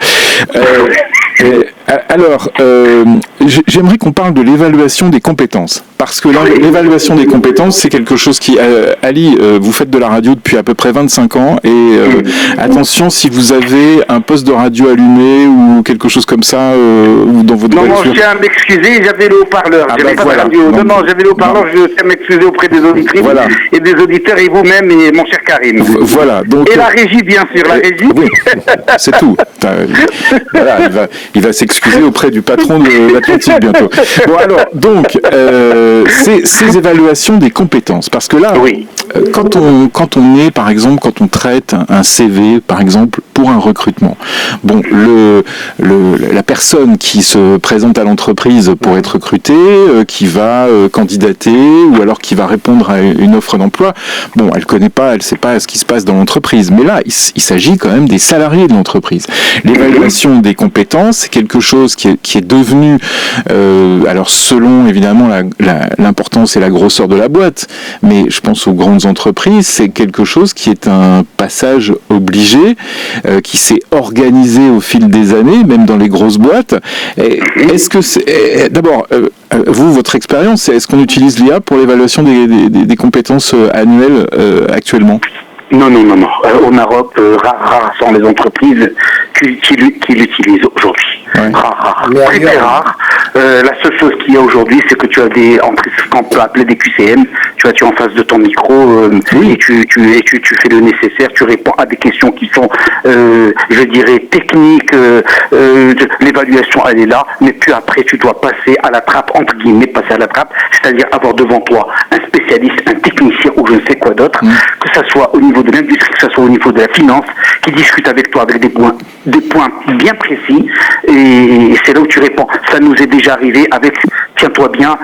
Alors, j'aimerais qu'on parle de l'évaluation des compétences. Parce que l'évaluation des compétences, c'est quelque chose qui... Ali, vous faites de la radio depuis à peu près 25 ans. Et attention, si vous avez un poste de radio allumé ou quelque chose comme ça, ou dans votre voiture... Non, je tiens à m'excuser, j'avais le haut-parleur. J'avais pas de radio. Non, j'avais le haut-parleur, je tiens à m'excuser auprès des auditrices et des auditeurs et vous-même et mon cher Karim. Voilà. Donc, et la régie, bien sûr, la régie. Oui, c'est tout. Voilà, il va s'excuser auprès du patron de l'Atlantique bientôt. Bon, alors, donc, ces évaluations des compétences, parce que là, quand on est, par exemple, quand on traite un CV, par exemple, pour un recrutement, bon, la personne qui se présente à l'entreprise pour être recrutée, qui va candidater, ou alors qui va répondre à une offre d'emploi, bon, elle connaît pas, elle sait pas ce qui se passe dans l'entreprise, mais là, il s'agit quand même des salariés de l'entreprise. L'évaluation des compétences, c'est quelque chose qui est devenu, alors selon évidemment l'importance et la grosseur de la boîte, mais je pense aux grandes entreprises, c'est quelque chose qui est un passage obligé, qui s'est organisé au fil des années, même dans les grosses boîtes. Est-ce que c'est... D'abord, vous, votre expérience, est-ce qu'on utilise l'IA pour l'évaluation des compétences annuelles actuellement ? Non. En Europe, rares sont les entreprises qui l'utilisent aujourd'hui. Rare. Très rare. La seule chose qu'il y a aujourd'hui, c'est que tu as ce qu'on peut appeler des QCM. Tu es en face de ton micro et tu fais le nécessaire. Tu réponds à des questions qui sont, je dirais, techniques. L'évaluation, elle est là, mais puis après, tu dois passer à la trappe, entre guillemets, c'est-à-dire avoir devant toi un spécialiste, un technicien ou je ne sais quoi d'autre, que ça soit au niveau de l'industrie, que ce soit au niveau de la finance, qui discute avec toi avec des points bien précis, et c'est là où tu réponds. Ça nous est déjà arrivé avec, tiens-toi bien,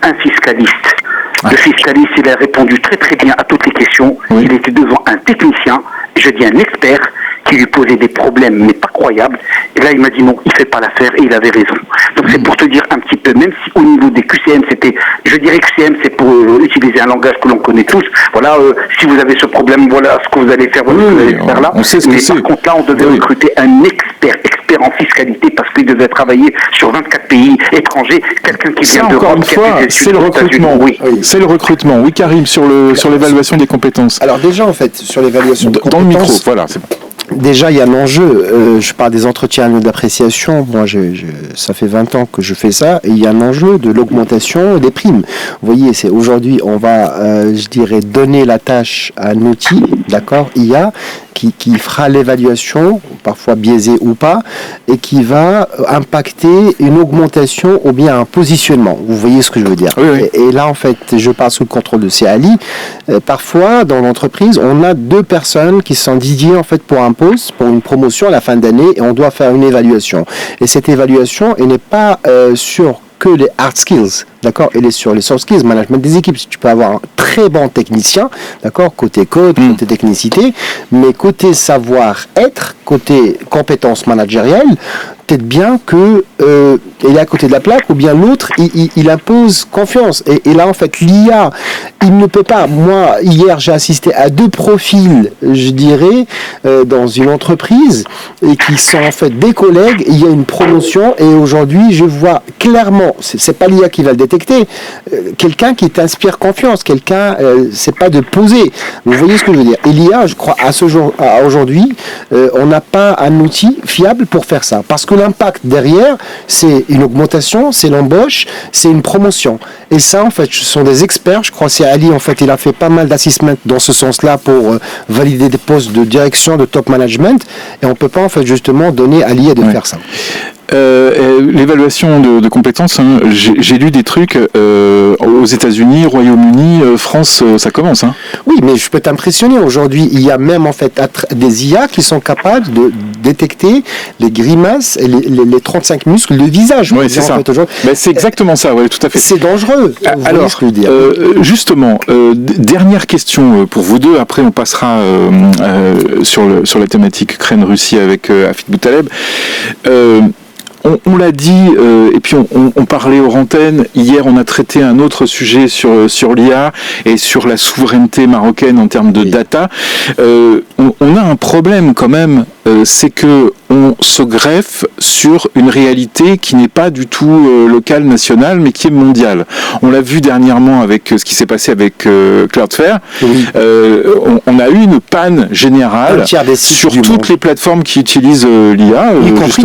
un fiscaliste. Le fiscaliste, il a répondu très très bien à toutes les questions. Il était devant un technicien, je dis un expert, qui lui posait des problèmes, mais pas croyables. Et là, il m'a dit non, il fait pas l'affaire, et il avait raison. Donc c'est pour te dire un petit peu, même si au niveau des QCM, je dirais QCM, c'est pour utiliser un langage que l'on connaît tous. Voilà, si vous avez ce problème, voilà ce que vous allez faire, voilà ce que vous allez faire là. On sait ce mais que c'est. Par contre, là, on devait recruter un expert en fiscalité, parce qu'il devait travailler sur 24 pays étrangers, quelqu'un qui vient d'Europe. Encore une fois, c'est le recrutement. C'est le recrutement. Oui, Karim, sur l'évaluation des compétences. Alors déjà, en fait, sur l'évaluation des compétences... Dans le micro, voilà, c'est bon. Déjà, il y a un enjeu. Je parle des entretiens annuels d'appréciation. Moi, ça fait 20 ans que je fais ça. Et il y a un enjeu de l'augmentation des primes. Vous voyez, aujourd'hui, on va, je dirais, donner la tâche à un outil d'accord, IA, qui fera l'évaluation, parfois biaisée ou pas, et qui va impacter une augmentation ou bien un positionnement. Vous voyez ce que je veux dire? Oui. Et là, en fait, je parle sous le contrôle de Ali. Parfois, dans l'entreprise, on a 2 personnes qui sont dédiées en fait pour un poste, pour une promotion à la fin d'année, et on doit faire une évaluation. Et cette évaluation, elle n'est pas sur que les hard skills, d'accord, elle est sur les soft skills, management des équipes. Tu peux avoir un très bon technicien, d'accord, côté code, côté technicité, mais côté savoir-être, côté compétences managérielles, peut-être bien que il est à côté de la plaque, ou bien l'autre, il impose confiance. Et là, en fait, l'IA, il ne peut pas. Moi, hier, j'ai assisté à 2 profils, je dirais, dans une entreprise, et qui sont en fait des collègues. Il y a une promotion, et aujourd'hui, je vois clairement, c'est pas l'IA qui va le détecter, quelqu'un qui t'inspire confiance, quelqu'un, c'est pas de poser. Vous voyez ce que je veux dire? Et l'IA, je crois, à aujourd'hui, on n'a pas un outil fiable pour faire ça. Parce que l'impact derrière, c'est une augmentation, c'est l'embauche, c'est une promotion. Et ça, en fait, ce sont des experts. Je crois que c'est Ali, en fait, il a fait pas mal d'assessments dans ce sens-là pour valider des postes de direction, de top management. Et on ne peut pas, en fait, justement, donner à l'IA de faire ça. L'évaluation de compétences, hein, j'ai lu des trucs aux États-Unis, Royaume-Uni, France, ça commence. Hein. Oui, mais je peux t'impressionner. Aujourd'hui, il y a même en fait des IA qui sont capables de détecter les grimaces et les 35 muscles de visage. Oui, c'est ça. En fait, c'est exactement ça, ouais, tout à fait. C'est dangereux. Alors, ce que je veux dire. Justement, dernière question pour vous deux. Après, on passera sur la thématique Ukraine-Russie avec Hafid Boutaleb. On l'a dit, et puis on parlait hors antenne. Hier, on a traité un autre sujet sur l'IA et sur la souveraineté marocaine en termes de data. On a un problème quand même, c'est que on se greffe sur une réalité qui n'est pas du tout locale, nationale, mais qui est mondiale. On l'a vu dernièrement avec ce qui s'est passé avec Cloudflare. Oui. On a eu une panne générale sur toutes les plateformes qui utilisent l'IA, y compris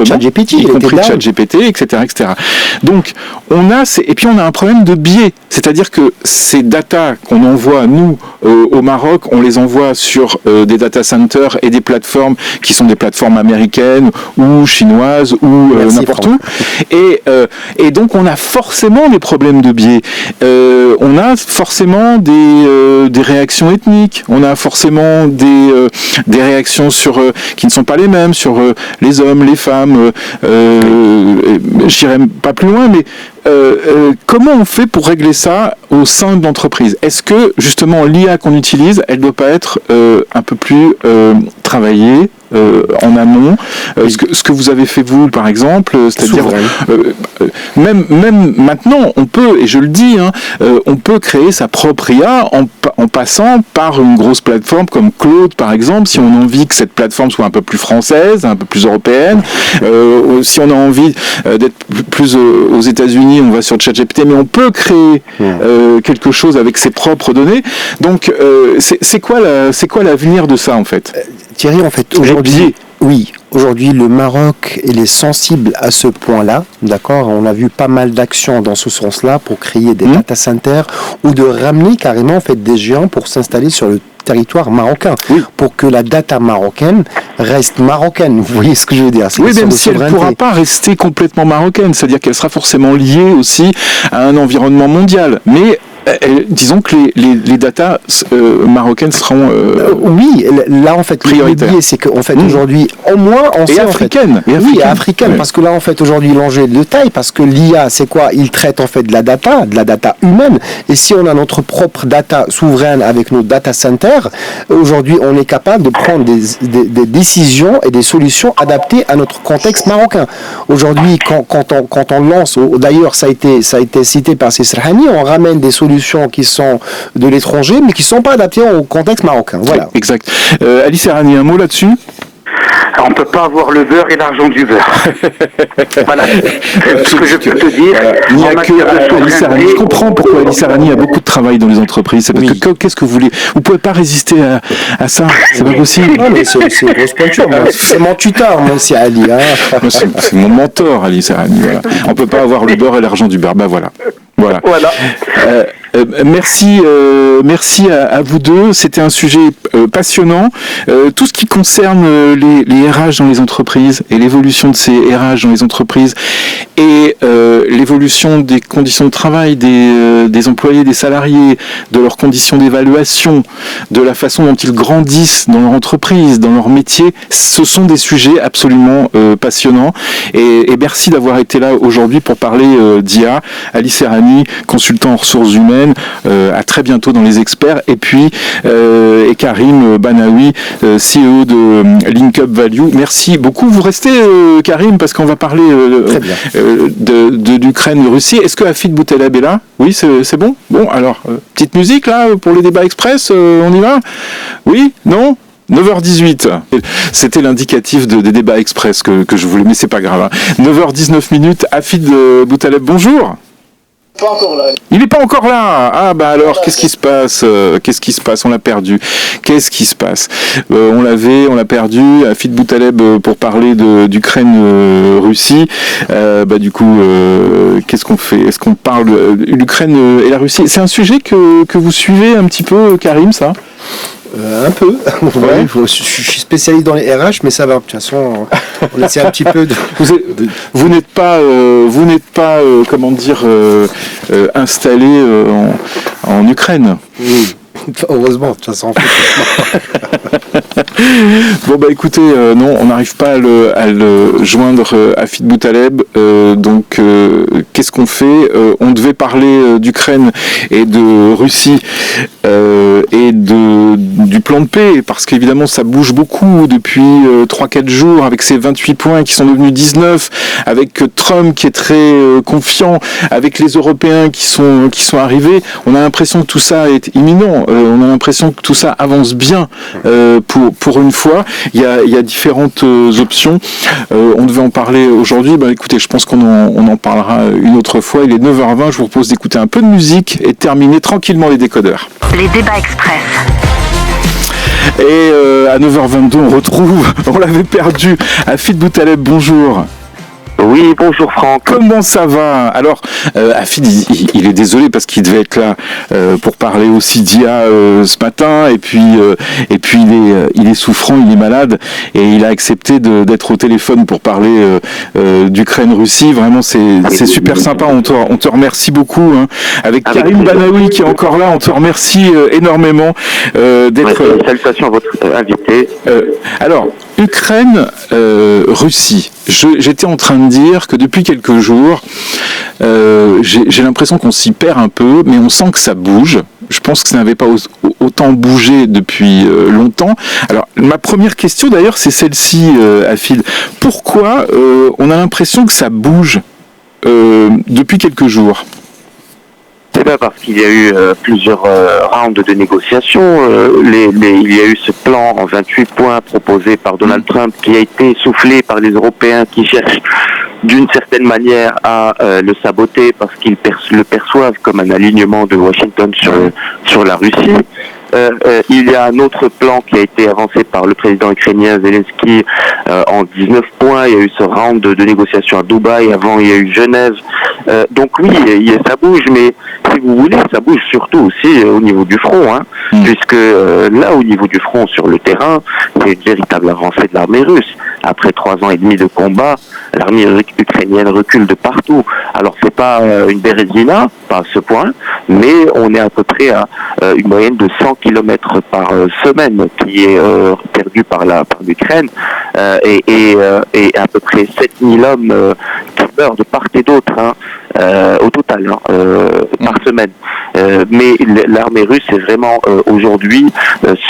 ChatGPT, etc., etc. Donc, et puis on a un problème de biais. C'est-à-dire que ces datas qu'on envoie, nous, au Maroc, on les envoie sur des data centers et des plateformes qui sont des plateformes américaines ou chinoises ou n'importe où. Et donc, on a forcément des problèmes de biais. On a forcément des réactions ethniques. On a forcément des réactions qui ne sont pas les mêmes sur les hommes, les femmes. Je n'irai pas plus loin, mais comment on fait pour régler ça au sein de l'entreprise? Est-ce que justement l'IA qu'on utilise, elle ne doit pas être un peu plus travaillée en amont, ce que vous avez fait vous par exemple, c'est-à-dire même maintenant on peut, et je le dis, on peut créer sa propre IA en passant par une grosse plateforme comme Claude par exemple, si on a envie que cette plateforme soit un peu plus française, un peu plus européenne, si on a envie d'être plus aux États-Unis, on va sur ChatGPT, mais on peut créer quelque chose avec ses propres données. Donc c'est quoi l'avenir de ça en fait? Thierry, en fait, aujourd'hui, le Maroc, il est sensible à ce point-là, d'accord? On a vu pas mal d'actions dans ce sens-là pour créer des data centers ou de ramener carrément, en fait, des géants pour s'installer sur le territoire marocain, pour que la data marocaine reste marocaine. Vous voyez ce que je veux dire? Oui, même si elle ne pourra pas rester complètement marocaine, c'est-à-dire qu'elle sera forcément liée aussi à un environnement mondial. Mais disons que les datas marocaines seront oui, là en fait prioritaires. C'est qu'en fait aujourd'hui au moins on sait africaine. Oui, africaine, parce que là en fait aujourd'hui l'enjeu est de taille, parce que l'IA c'est quoi? Il traite en fait de la data humaine, et si on a notre propre data souveraine avec nos data centers, aujourd'hui on est capable de prendre des décisions et des solutions adaptées à notre contexte marocain. Aujourd'hui quand on lance, d'ailleurs ça a été cité par Serhani, on ramène des solutions qui sont de l'étranger, mais qui ne sont pas adaptées au contexte marocain. Voilà. Exact. Ali Serhani, un mot là-dessus? On ne peut pas avoir le beurre et l'argent du beurre. Voilà. Ce que je peux te dire. Il n'y a que Ali Serhani. Je comprends pourquoi Ali Serhani a beaucoup de travail dans les entreprises. C'est parce que qu'est-ce que vous voulez? Vous ne pouvez pas résister à ça. C'est pas possible. Non, mais c'est une grosse pointure. C'est mon tuteur, moi, c'est Ali. C'est mon mentor, Ali Serhani. Voilà. On ne peut pas avoir le beurre et l'argent du beurre. Ben voilà. Merci à vous deux. C'était un sujet passionnant. Tout ce qui concerne les RH dans les entreprises et l'évolution de ces RH dans les entreprises et l'évolution des conditions de travail des employés, des salariés, de leurs conditions d'évaluation, de la façon dont ils grandissent dans leur entreprise, dans leur métier, ce sont des sujets absolument passionnants. Et merci d'avoir été là aujourd'hui pour parler d'IA. Ali Serrani, consultant en ressources humaines, à très bientôt dans les experts. Et puis et Karim Banaoui, CEO de Link Up Value. Merci beaucoup. Vous restez, Karim, parce qu'on va parler d'Ukraine-Russie. Est-ce que Hafid Boutaleb est là? Oui, c'est bon. Bon, alors, petite musique là pour les débats express, on y va? Oui? Non? 9h18. C'était l'indicatif des débats express que je voulais, mais c'est pas grave. 9h19, Hafid Boutaleb, bonjour. Pas encore là. Il n'est pas encore là. Ah bah alors, voilà, qu'est-ce qui se passe? Qu'est-ce qui se passe? On l'a perdu. Qu'est-ce qui se passe? On l'a perdu. Hafid Boutaleb pour parler d'Ukraine-Russie. Du coup, qu'est-ce qu'on fait? Est-ce qu'on parle de l'Ukraine et la Russie? C'est un sujet que vous suivez un petit peu, Karim, ça? Un peu. Ouais. Je suis spécialiste dans les RH, mais ça va. De toute façon, on essaie un petit peu de... Vous n'êtes pas, comment dire, installé en Ukraine. Oui. Heureusement, de toute façon. Bon bah écoutez, non, on n'arrive pas à le joindre Hafid Boutaleb. Donc qu'est-ce qu'on fait? On devait parler d'Ukraine et de Russie et du plan de paix, parce qu'évidemment ça bouge beaucoup depuis 3-4 jours, avec ces 28 points qui sont devenus 19, avec Trump qui est très confiant, avec les Européens qui sont arrivés. On a l'impression que tout ça est imminent. On a l'impression que tout ça avance bien pour une fois. Il y a différentes options. On devait en parler aujourd'hui. Écoutez, je pense qu'on en parlera une autre fois. Il est 9h20. Je vous propose d'écouter un peu de musique et de terminer tranquillement les décodeurs. Les débats express. Et à 9h22, on l'avait perdu. Hafid Boutaleb, bonjour. Oui, bonjour Franck. Comment ça va? Alors, Hafid, il est désolé parce qu'il devait être là pour parler aussi d'IA ce matin, et puis il est souffrant, il est malade, et il a accepté d'être au téléphone pour parler d'Ukraine-Russie. Vraiment, c'est super sympa. On te remercie beaucoup. Hein. Avec Karim Banaoui qui est encore là, on te remercie énormément d'être. Salutations à votre invité. Alors, Ukraine-Russie. J'étais en train de dire que depuis quelques jours, j'ai l'impression qu'on s'y perd un peu, mais on sent que ça bouge. Je pense que ça n'avait pas autant bougé depuis longtemps. Alors, ma première question d'ailleurs, c'est celle-ci, Hafid. Pourquoi on a l'impression que ça bouge depuis quelques jours? C'est bien parce qu'il y a eu plusieurs rounds de négociations. Il y a eu ce plan en 28 points proposé par Donald Trump qui a été soufflé par les Européens qui cherchent d'une certaine manière à le saboter parce qu'ils le perçoivent comme un alignement de Washington sur la Russie. Il y a un autre plan qui a été avancé par le président ukrainien Zelensky en 19 points. Il y a eu ce round de négociations à Dubaï. Avant, il y a eu Genève. Donc oui, ça bouge, mais si vous voulez, ça bouge surtout aussi au niveau du front, hein, puisque là, au niveau du front, sur le terrain, c'est une véritable avancée de l'armée russe. Après 3 ans et demi de combat, l'armée ukrainienne recule de partout. Alors c'est pas une bérésina, pas à ce point, mais on est à peu près à une moyenne de 100 km par semaine qui est perdue par l'Ukraine, et à peu près 7000 hommes qui meurent de part et d'autre, hein, au total, par semaine. Mais l'armée russe est vraiment aujourd'hui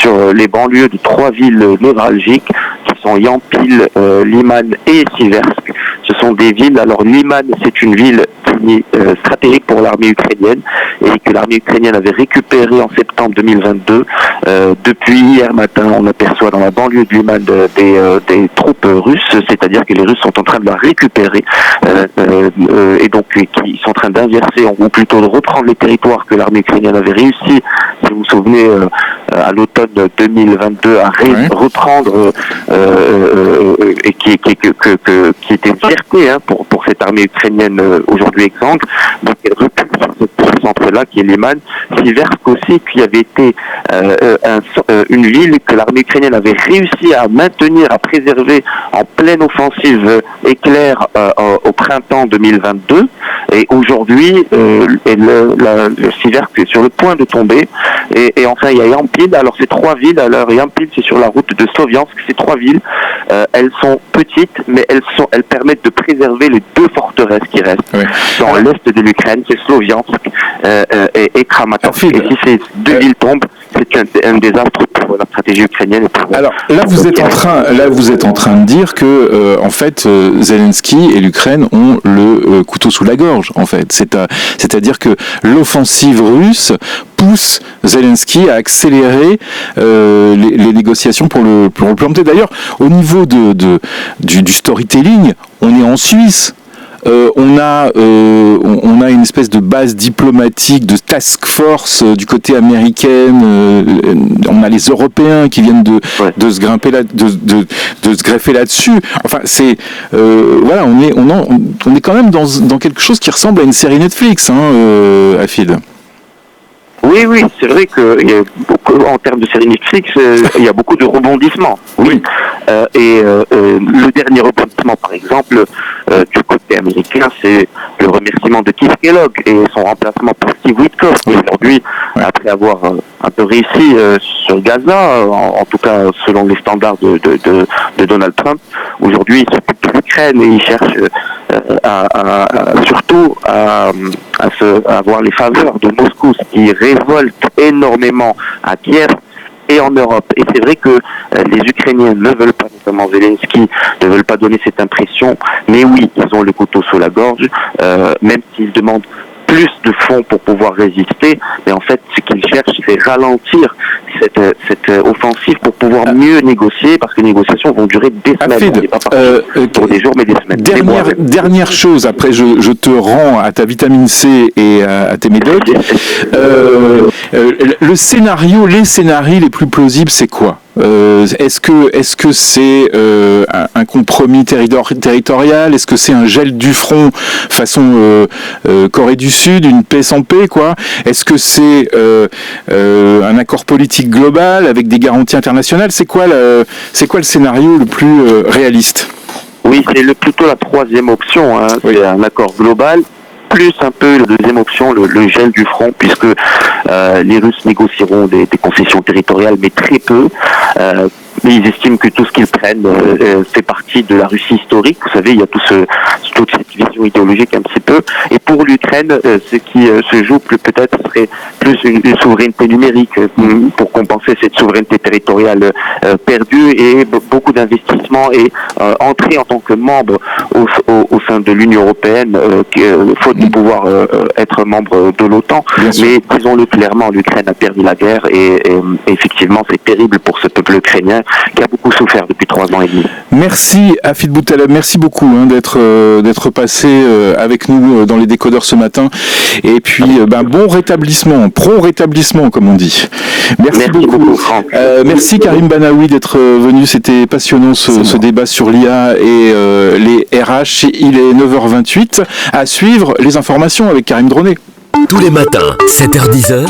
sur les banlieues de 3 villes névralgiques qui sont Yampil, Liman et Siversk. Ce sont des villes, alors Liman, c'est une ville qui est stratégique pour l'armée ukrainienne et que l'armée ukrainienne avait récupérée en septembre 2022. Depuis hier matin, on aperçoit dans la banlieue de Liman des troupes russes, c'est-à-dire que les Russes sont en train de la récupérer et donc qui sont en train d'inverser, ou plutôt de reprendre les territoires que l'armée ukrainienne avait réussi, si vous vous souvenez, à l'automne 2022 à reprendre et qui était une fierté, hein, pour cette armée ukrainienne aujourd'hui exsangue. Donc elle recule sur cette centre-là, qui est Liman, Siversk aussi, qui avait été une ville que l'armée ukrainienne avait réussi à maintenir, à préserver en pleine offensive éclair au printemps 2022. Et aujourd'hui, le Siversk est sur le point de tomber. Et enfin, il y a Yampil. Alors, ces trois villes, alors Yampil, c'est sur la route de Sloviansk. Ces trois villes, elles sont petites, mais elles permettent de préserver les deux forteresses qui restent dans l'est de l'Ukraine, c'est Sloviansk et Kramatorsk. Et si ces deux villes tombent, c'est un désastre pour la stratégie ukrainienne. Alors là, vous êtes en train de dire que en fait, Zelensky et l'Ukraine ont le couteau sous la gorge. En fait, c'est-à-dire que l'offensive russe pousse Zelensky à accélérer les négociations pour le planter. D'ailleurs, au niveau du storytelling, on est en Suisse. On a une espèce de base diplomatique, de task force du côté américain. On a les Européens qui viennent de se grimper de se greffer là-dessus. Enfin, c'est voilà, on est quand même dans quelque chose qui ressemble à une série Netflix, Afid. Oui, c'est vrai que en termes de série Netflix, il y a beaucoup de rebondissements. Oui. Le dernier rebondissement, par exemple, du côté américain, c'est le remerciement de Keith Kellogg et son remplacement par Steve Witkoff. Aujourd'hui, après avoir un peu réussi sur Gaza, en tout cas selon les standards de Donald Trump, aujourd'hui il s'occupe de l'Ukraine et il cherche surtout à avoir les faveurs de Moscou, ce qui révolte énormément à Kiev et en Europe. Et c'est vrai que les Ukrainiens ne veulent pas, notamment Zelensky, ne veulent pas donner cette impression, mais oui, ils ont le couteau sous la gorge, même s'ils demandent plus de fonds pour pouvoir résister, mais en fait, ce qu'ils cherchent, c'est ralentir cette offensive pour pouvoir mieux négocier, parce que les négociations vont durer des semaines, pas pour des jours, mais des semaines. Dernière chose, après je te rends à ta vitamine C et à tes médocs. Les scénarios les plus plausibles, c'est quoi ? Est-ce que c'est un compromis territorial ? Est-ce que c'est un gel du front façon Corée du Sud, une paix sans paix, quoi ? Est-ce que c'est un accord politique global avec des garanties internationales ? C'est quoi le scénario le plus réaliste ? Oui, c'est plutôt la troisième option. C'est un accord global. Plus un peu la deuxième option, le gel du front, puisque les Russes négocieront des concessions territoriales, mais très peu. Mais ils estiment que tout ce qu'ils prennent fait partie de la Russie historique. Vous savez, il y a toute cette vision idéologique un petit peu. Et pour l'Ukraine, ce qui se joue peut-être serait plus une souveraineté numérique pour compenser cette souveraineté territoriale perdue et beaucoup d'investissements et entrer en tant que membre au sein de l'Union européenne, faute de pouvoir être membre de l'OTAN. Mais disons-le clairement, l'Ukraine a perdu la guerre et effectivement, c'est terrible pour ce peuple ukrainien qui a beaucoup souffert depuis 3 ans et demi. Merci Afid Boutaleb, merci beaucoup d'être passé avec nous dans les décodeurs ce matin. Et puis bon rétablissement, pro-rétablissement comme on dit. Merci beaucoup Franck. Merci Karim Banaoui d'être venu, c'était passionnant ce débat sur l'IA et les RH. Il est 9h28. À suivre les informations avec Karim Dronet. Tous les matins, 7h-10h.